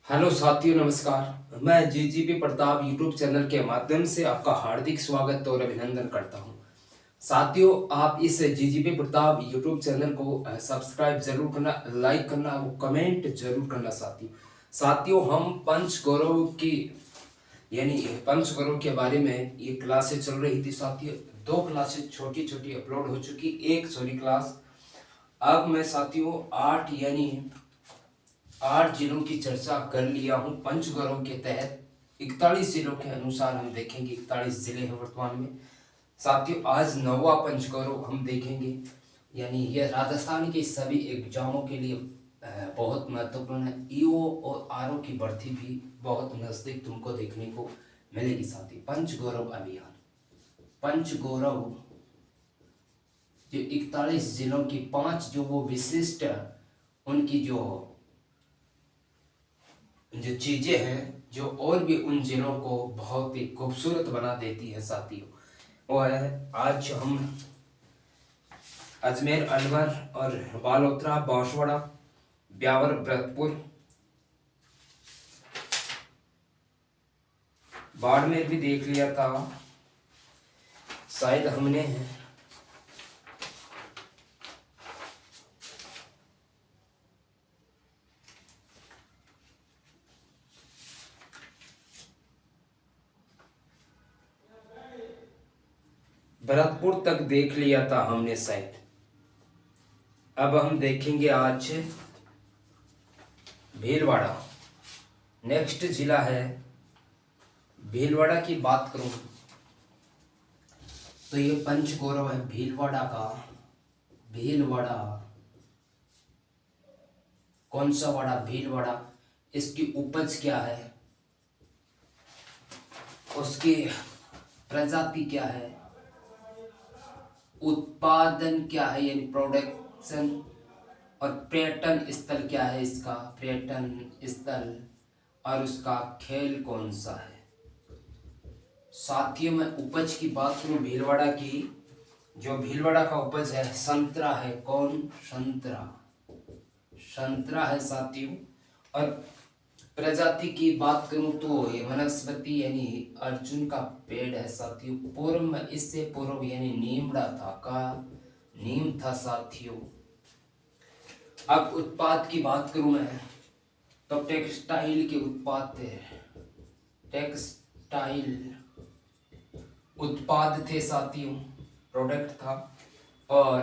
Hello साथियों, नमस्कार। मैं जीजीपी प्रताप यूट्यूब चैनल के माध्यम से आपका हार्दिक स्वागत और अभिनंदन करता हूं। साथियों, आप इस जीजीपी प्रताप यूट्यूब चैनल को सब्सक्राइब जरूर करना, लाइक करना और कमेंट जरूर करना। साथियों, हम पंचगौरव की यानी पंचगौरव के बारे में ये क्लासेस चल रही थी। साथियों, दो क्लासेस छोटी छोटी अपलोड हो चुकी, एक सॉरी क्लास। अब मैं साथियों 8 जिलों की चर्चा कर लिया हूं पंचगौरव के तहत। 41 जिलों के अनुसार हम देखेंगे, 41 जिले हैं वर्तमान में। साथियों, आज 9वां पंचगौरव हम देखेंगे। यानी यह राजस्थान के सभी एग्जामों के लिए बहुत महत्वपूर्ण है। ईओ और आरओ की भर्ती भी बहुत नजदीक तुमको देखने को मिलेगी। साथी, पंचगौरव अभियान, पंचगौरव जो 41 जिलों की 5 जो वो विशिष्ट उनकी जो चीजें हैं, जो और भी उन जिलों को बहुत ही खूबसूरत बना देती है साथियों, वो है आज हम अजमेर, अलवर और बालोतरा, बांसवाड़ा, ब्यावर, भरतपुर, बाड़मेर भी देख लिया था शायद हमने। भरतपुर तक देख लिया था हमने शायद। अब हम देखेंगे आज भीलवाड़ा। नेक्स्ट जिला है भीलवाड़ा। की बात करूं तो ये पंचगौरव है भीलवाड़ा का। भीलवाड़ा, कौन सा वाड़ा? भीलवाड़ा। इसकी उपज क्या है, उसकी प्रजाति क्या है, उत्पादन क्या है यानी प्रोडक्शन, और पर्यटन स्थल क्या है इसका, पर्यटन स्थल, और उसका खेल कौन सा है। साथियों, मैं उपज की बात करूं भीलवाड़ा की, जो भीलवाड़ा का उपज है संतरा है। कौन? संतरा। संतरा है साथियों। और प्रजाति की बात करूं तो ये वनस्पति यानी अर्जुन का पेड़ है साथियों। पूर्व में, इससे पूर्व यानी नीमड़ा था का, नीम था साथियों। अब उत्पाद की बात करूं मैं तो टेक्सटाइल के उत्पाद थे, टेक्सटाइल उत्पाद थे साथियों, प्रोडक्ट था। और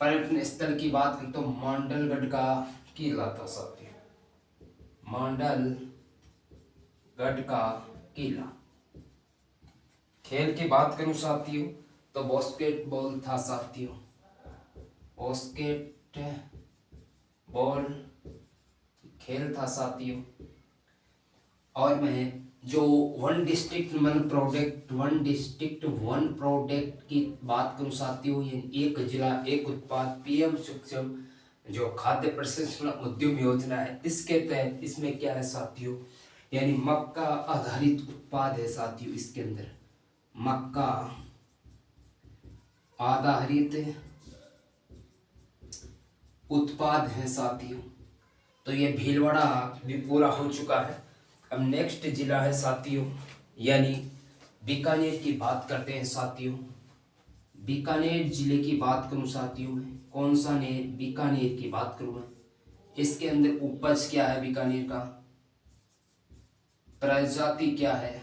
पर्यटन स्थल की बात करें तो मांडलगढ़ का किला था साथियों, मांडलगढ़ का किला। खेल की बात करूं साथियों तो बास्केटबॉल था साथियों, बास्केटबॉल खेल था साथियों। और मैं जो वन डिस्ट्रिक्ट वन प्रोडक्ट की बात करूं साथियों, यानी एक जिला एक उत्पाद, पीएम सूक्ष्म जो खाद्य प्रसंस्करण उद्यम योजना है, इसके तहत इसमें क्या है साथियों, यानी मक्का आधारित उत्पाद है साथियों। इसके अंदर मक्का आधारित उत्पाद है साथियों। तो ये भीलवाड़ा भी पूरा हो चुका है। अब नेक्स्ट जिला है साथियों, यानी बीकानेर की बात करते हैं साथियों। बीकानेर जिले की बात करूं साथियों मैं, कौन सा नेर? बीकानेर की बात करूं मैं। इसके अंदर उपज क्या है बीकानेर का, प्रजाति क्या है,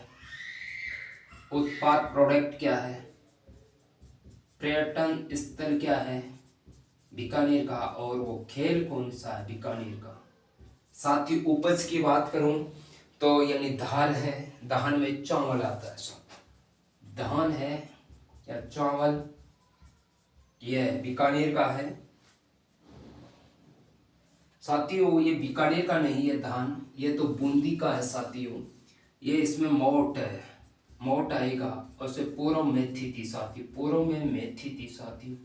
उत्पाद प्रोडक्ट क्या है, पर्यटन स्थल क्या है बीकानेर का, और वो खेल कौन सा है बीकानेर का। साथ ही उपज की बात करूं तो यानी धान है, धान में चावल आता है सब। धान है या चावल, यह बीकानेर का है साथियों। ये बीकानेर का नहीं है धान, ये तो बूंदी का है साथियों। ये इसमें मोट है, मोट आएगा। और से पूर्व मेथी थी साथियों, पूर्व में मेथी थी साथियों।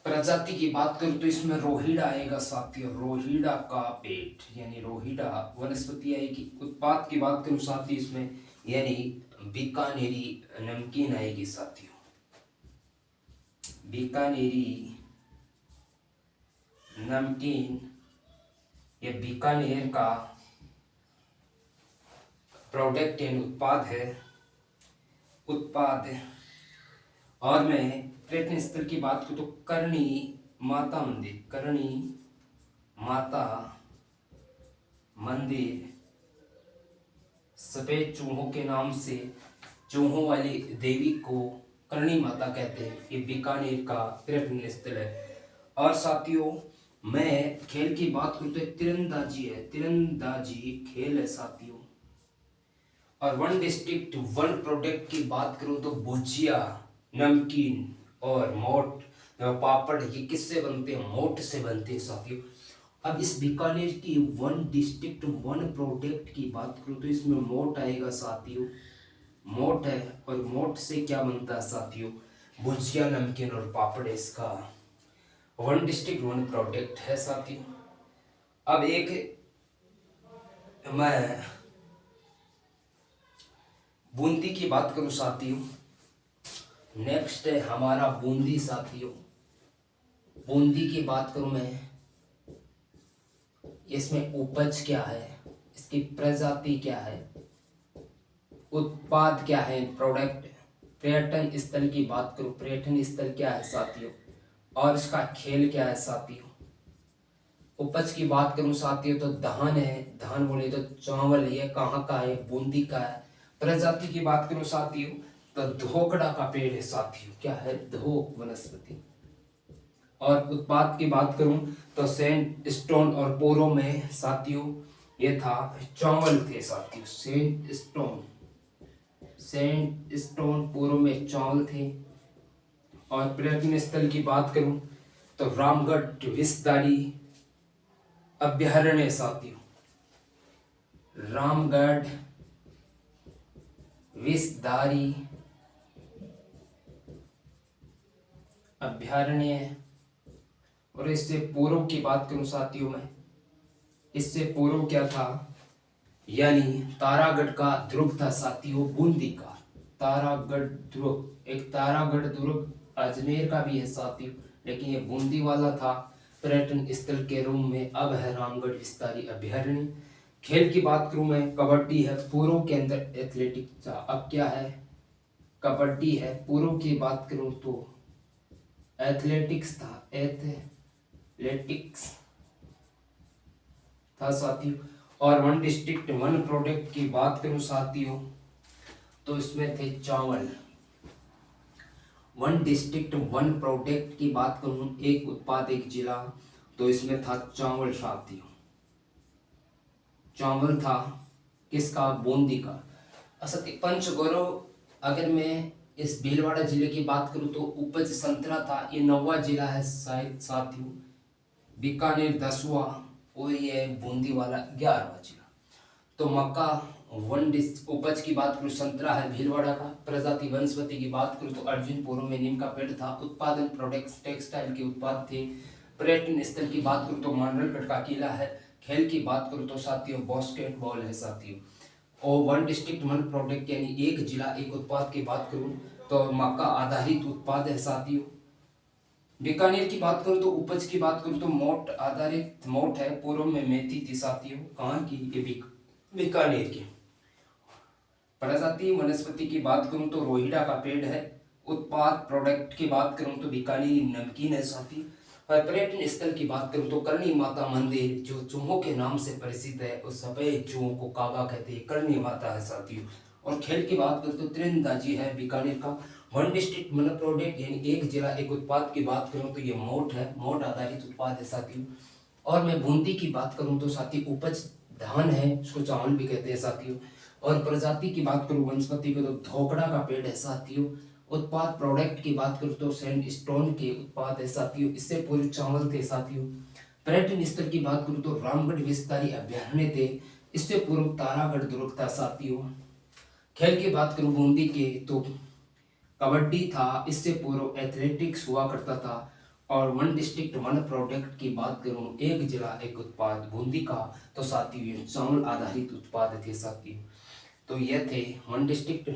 प्रजाति की बात करूं तो इसमें रोहिड़ा आएगा साथियों, रोहिड़ा का पेट यानी रोहिड़ा वनस्पति आएगी। उत्पाद की बात करूं साथियों इसमें, यानी बीकानेरी नमकीन आएगी साथियों, बीकानेरी नमकीन ये बीकानेर का प्रोडक्ट यानी उत्पाद है, उत्पाद। और मैं पर्यटन स्थल की बात करूँ तो करणी माता मंदिर, करणी माता मंदिर सफेद चूहों के नाम से, चूहों वाली देवी को करणी माता कहते हैं। ये बीकानेर का पर्यटन स्थल है। और साथियों, मैं खेल की बात करूँ तो तीरंदाजी है, तीरंदाजी खेल है साथियों। और वन डिस्ट्रिक्ट वन प्रोडक्ट की बात करूँ तो भुजिया, नमकीन और मोट पापड़, ये किससे बनते हैं? मोट से बनते हैं साथियों। अब इस बीकानेर की वन डिस्ट्रिक्ट वन प्रोडक्ट की बात करूँ तो इसमें मोट आएगा साथियों, मोट है। और मोट से क्या बनता है साथियों? भुजिया, नमकीन और पापड़, इसका वन डिस्ट्रिक्ट वन प्रोडक्ट है साथियों। अब एक मैं बूंदी की बात करूं साथियों, नेक्स्ट है हमारा बूंदी साथियों। बूंदी की बात करूं मैं, इसमें उपज क्या है, इसकी प्रजाति क्या है, उत्पाद क्या है, प्रोडक्ट। पर्यटन स्थल की बात करूं, पर्यटन स्थल क्या है साथियों, और इसका खेल क्या है साथियों। उपज की बात करूं साथियों तो धान है, धान बोले तो चावल, ये कहाँ का है? बूंदी का है। प्रजाति की बात करूं साथियों तो धोकड़ा का पेड़ है साथियों, क्या है? धोक वनस्पति। और उत्पाद की बात करूं तो सैंड स्टोन और पोरो में साथियों ये था चावल थे साथियों, सैंड स्टोन पोरो में चावल थे। और पर्यटन स्थल की बात करूं तो रामगढ़ विषधारी अभ्यारण्य साथियों, रामगढ़ विषधारी अभ्यारण्य। और इससे पूर्व की बात करूं साथियों मैं, इससे पूर्व क्या था? यानी तारागढ़ का दुर्ग था साथियों, बूंदी का तारागढ़ दुर्ग। एक तारागढ़ दुर्ग अजमेर का भी है साथियों, लेकिन ये बूंदी वाला था पर्यटन स्थल के रूप में। अब है रामगढ़ विस्तारी अभ्यारण्य। खेल की बात करूं मैं, कबड्डी है, पूर्व के अंदर एथलेटिक्स था, अब क्या है? कबड्डी है। पूर्व की बात करूं तो एथलेटिक्स था, एथलेटिक्स था साथियों। और वन डिस्ट्रिक्ट वन प्रोडक्ट की बात करूं साथियों तो इसमें थे चावल। वन डिस्ट्रिक्ट वन प्रोडक्ट की बात करूं, एक उत्पाद एक जिला, तो इसमें था चावल साथियों। चावल था किसका? बूंदी का। असत्य पंचगौरव, अगर मैं इस भीलवाड़ा जिले की बात करूं तो उपज संतरा था, ये 9वां जिला है शायद साथियों। बीकानेर 10वां और ये बूंदी वाला 11वां जिला। तो मक्का वन डिस उपज की बात करूं संतरा है भीलवाड़ा का। प्रजाति वनस्पति की बात करूं तो अर्जुन पूर्व में नीम का पेड़ था। उत्पादन प्रोडक्ट्स टेक्सटाइल के उत्पाद थे। पर्यटन स्थल की बात करूं तो मांडलगढ़ का किला है। खेल की बात करूं तो साथियों बास्केटबॉल है साथियों। और वन डिस्ट्रिक्ट वन प्रोडक्ट यानी एक जिला एक उत्पाद की बात करूं तो मक्का आधारित उत्पाद है साथियों। बीकानेर की बात करूं तो उपज की बात करूं तो मोट आधारित मोट है। पूर्व में मेथी थी साथियों, कहाँ की? ये बीकानेर की। प्रजाति वनस्पति की बात करूं तो रोहिड़ा का पेड़ है। उत्पाद प्रोडक्ट की बात करूं तो बीकानेरी नमकीन है साथी। और पर्यटन स्थल की बात करूं तो करणी माता मंदिर जो चूहों के नाम से प्रसिद्ध है, उस सफेद चूहों को कागा कहते हैं, करणी माता है साथियों। और खेल की बात करूं तो तीरंदाजी है बीकानेर का। वन डिस्ट्रिक्ट वन प्रोडक्ट यानी एक जिला एक उत्पाद की बात करूं तो ये मोट है, मोट आधारित उत्पाद है साथियों। और मैं बूंदी की बात करूं तो साथी उपज धान है, उसको चावल भी कहते हैं साथियों। और प्रजाति की बात करूं वनस्पति को तो धोकड़ा का पेड़ है साथियों। उत्पाद प्रोडक्ट की बात करूं तो सैंड स्टोन के उत्पाद है साथियों। इससे पूर्व चावल थे साथियों। पर्यटन स्थल की बात करूं तो रामगढ़ विस्तारी अभ्यारण्य थे। इससे पूर्व तारागढ़ दुर्ग था साथियों। खेल की बात करूं बूंदी के तो कबड्डी था। इससे पूर्व एथलेटिक्स हुआ करता था। और वन डिस्ट्रिक्ट वन प्रोडक्ट की बात करूं एक जिला एक उत्पाद बूंदी का, तो साथियों ये चावल आधारित उत्पाद थे साथियों। तो ये थे वन डिस्ट्रिक्ट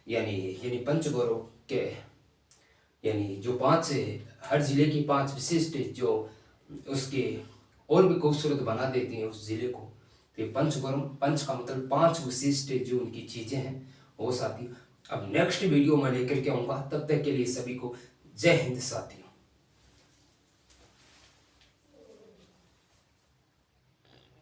यानी पंचगौरव के यानी जो 5 हर जिले की 5 विशिष्ट जो उसके और भी खूबसूरत बना देती हैं उस जिले को। तो ये पंचकर्म, पंच का मतलब 5 विशिष्ट जो उनकी चीजें हैं वो साथियों अब नेक्स्ट वीडियो में लेकर के आऊंगा। तब तक के लिए सभी को जय हिंद साथियों।